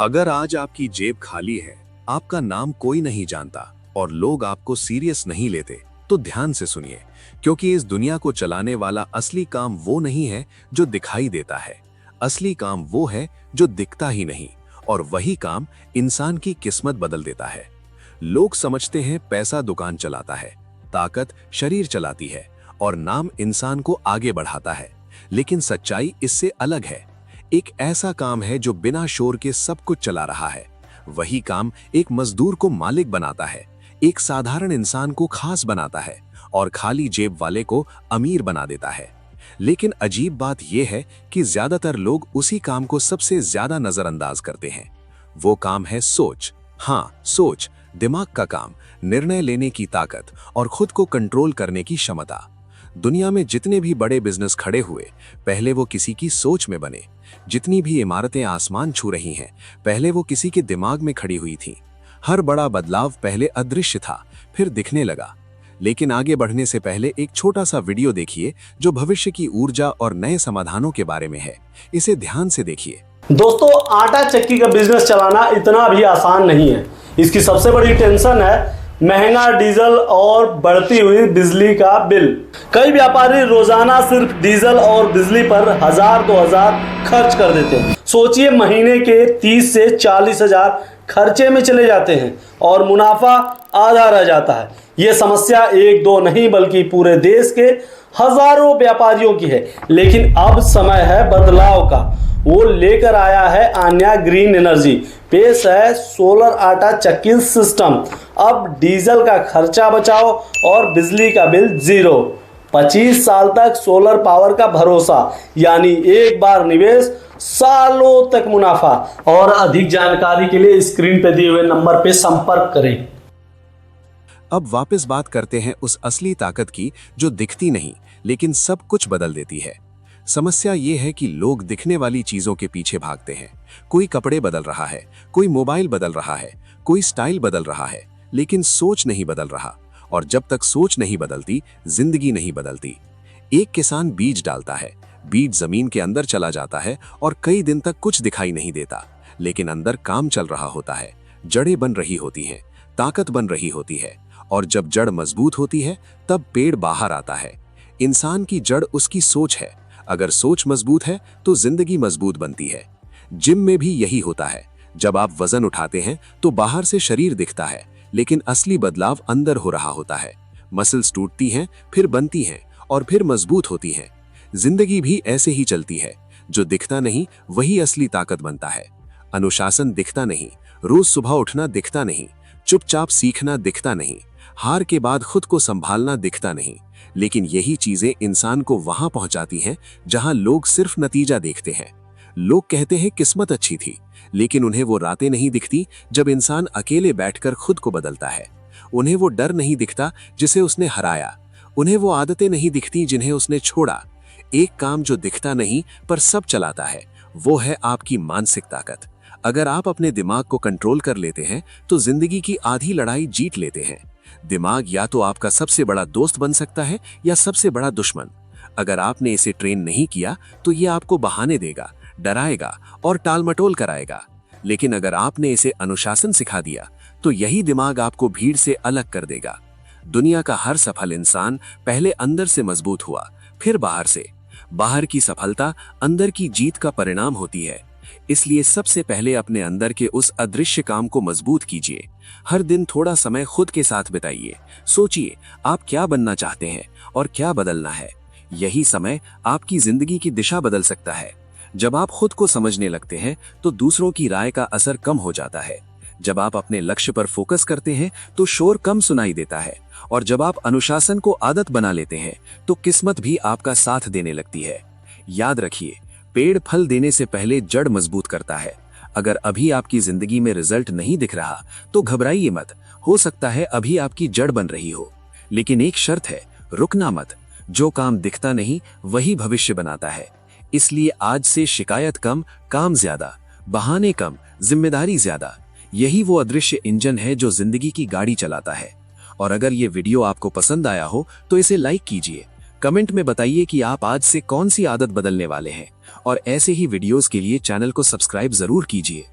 अगर आज आपकी जेब खाली है, आपका नाम कोई नहीं जानता और लोग आपको सीरियस नहीं लेते, तो ध्यान से सुनिए, क्योंकि इस दुनिया को चलाने वाला असली काम वो नहीं है जो दिखाई देता है। असली काम वो है जो दिखता ही नहीं, और वही काम इंसान की किस्मत बदल देता है। लोग समझते हैं पैसा दुकान चलाता है, ताकत शरीर चलाती है और नाम इंसान को आगे बढ़ाता है, लेकिन सच्चाई इससे अलग है। एक ऐसा काम है जो बिना शोर के सब कुछ चला रहा है। वही काम एक मजदूर को मालिक बनाता है, एक साधारण इंसान को खास बनाता है और खाली जेब वाले को अमीर बना देता है। लेकिन अजीब बात यह है कि ज्यादातर लोग उसी काम को सबसे ज्यादा नजरअंदाज करते हैं। वो काम है सोच। हाँ, सोच, दिमाग का काम, निर्णय लेने की ताकत और खुद को कंट्रोल करने की क्षमता। दुनिया में जितने भी बड़े बिजनेस खड़े हुए, पहले वो किसी की सोच में बने। जितनी भी इमारतें आसमान छू रही हैं, पहले वो किसी के दिमाग में खड़ी हुई थी। हर बड़ा बदलाव पहले अदृश्य था, फिर दिखने लगा। लेकिन आगे बढ़ने से पहले एक छोटा सा वीडियो देखिए जो भविष्य की ऊर्जा और नए समाधानों के बारे में है। इसे ध्यान से देखिए। दोस्तों, आटा चक्की का बिजनेस चलाना इतना भी आसान नहीं है। इसकी सबसे बड़ी टेंशन है महंगा डीजल और बढ़ती हुई बिजली का बिल। कई व्यापारी रोजाना सिर्फ डीजल और बिजली पर 1000-2000 खर्च कर देते हैं। सोचिए, महीने के 30 से 40 हजार खर्चे में चले जाते हैं और मुनाफा आधा रह जाता है। ये समस्या एक दो नहीं बल्कि पूरे देश के हजारों व्यापारियों की है। लेकिन अब समय है बदलाव का। वो लेकर आया है आन्या ग्रीन एनर्जी। पेश है सोलर आटा चक्की सिस्टम। अब डीजल का खर्चा बचाओ और बिजली का बिल जीरो। 25 साल तक सोलर पावर का भरोसा, यानी एक बार निवेश, सालों तक मुनाफा। और अधिक जानकारी के लिए स्क्रीन पे दिए हुए नंबर पे संपर्क करें। अब वापस बात करते हैं उस असली ताकत की जो दिखती नहीं लेकिन सब कुछ बदल देती है। समस्या ये है कि लोग दिखने वाली चीजों के पीछे भागते हैं। कोई कपड़े बदल रहा है, कोई मोबाइल बदल रहा है, कोई स्टाइल बदल रहा है, लेकिन सोच नहीं बदल रहा। और जब तक सोच नहीं बदलती, जिंदगी नहीं बदलती। एक किसान बीज डालता है, बीज जमीन के अंदर चला जाता है और कई दिन तक कुछ दिखाई नहीं देता, लेकिन अंदर काम चल रहा होता है। जड़ें बन रही होती हैं, ताकत बन रही होती है, और जब जड़ मजबूत होती है तब पेड़ बाहर आता है। इंसान की जड़ उसकी सोच है। अगर सोच मजबूत है तो जिंदगी मजबूत बनती है। जिम में भी यही होता है। जब आप वजन उठाते हैं तो बाहर से शरीर दिखता है, लेकिन असली बदलाव अंदर हो रहा होता है। मसल्स टूटती हैं, फिर बनती हैं और फिर मजबूत होती हैं। जिंदगी भी ऐसे ही चलती है। जो दिखता नहीं वही असली ताकत बनता है। अनुशासन दिखता नहीं, रोज सुबह उठना दिखता नहीं, चुपचाप सीखना दिखता नहीं, हार के बाद खुद को संभालना दिखता नहीं, लेकिन यही चीजें इंसान को वहां पहुंचाती हैं जहां लोग सिर्फ नतीजा देखते हैं। लोग कहते हैं किस्मत अच्छी थी, लेकिन उन्हें वो रातें नहीं दिखती जब इंसान अकेले बैठकर खुद को बदलता है। उन्हें वो डर नहीं दिखता जिसे उसने हराया। उन्हें वो आदतें नहीं दिखती जिन्हें उसने छोड़ा। एक काम जो दिखता नहीं पर सब चलाता है, वो है आपकी मानसिक ताकत। अगर आप अपने दिमाग को कंट्रोल कर लेते हैं तो जिंदगी की आधी लड़ाई जीत लेते हैं। दिमाग या तो आपका सबसे बड़ा दोस्त बन सकता है या सबसे बड़ा दुश्मन। अगर आपने इसे ट्रेन नहीं किया तो ये आपको बहाने देगा, डराएगा और टालमटोल कराएगा। लेकिन अगर आपने इसे अनुशासन सिखा दिया तो यही दिमाग आपको भीड़ से अलग कर देगा। दुनिया का हर सफल इंसान पहले अंदर से मजबूत हुआ, फिर बाहर से। बाहर की सफलता अंदर की जीत का परिणाम होती है। इसलिए सबसे पहले अपने अंदर के उस अदृश्य काम को मजबूत कीजिए। हर दिन थोड़ा समय खुद के साथ बिताइए। सोचिए आप क्या बनना चाहते हैं और क्या बदलना है। यही समय आपकी जिंदगी की दिशा बदल सकता है। जब आप खुद को समझने लगते हैं तो दूसरों की राय का असर कम हो जाता है। जब आप अपने लक्ष्य पर फोकस करते हैं तो शोर कम सुनाई देता है। और जब आप अनुशासन को आदत बना लेते हैं तो किस्मत भी आपका साथ देने लगती है। याद रखिए, पेड़ फल देने से पहले जड़ मजबूत करता है। अगर अभी आपकी जिंदगी में रिजल्ट नहीं दिख रहा तो घबराइए मत। हो सकता है अभी आपकी जड़ बन रही हो, लेकिन एक शर्त है, रुकना मत। जो काम दिखता नहीं वही भविष्य बनाता है। इसलिए आज से शिकायत कम, काम ज्यादा, बहाने कम, जिम्मेदारी ज्यादा। यही वो अदृश्य इंजन है जो जिंदगी की गाड़ी चलाता है। और अगर ये वीडियो आपको पसंद आया हो तो इसे लाइक कीजिए। कमेंट में बताइए कि आप आज से कौन सी आदत बदलने वाले हैं, और ऐसे ही वीडियोस के लिए चैनल को सब्सक्राइब जरूर कीजिए।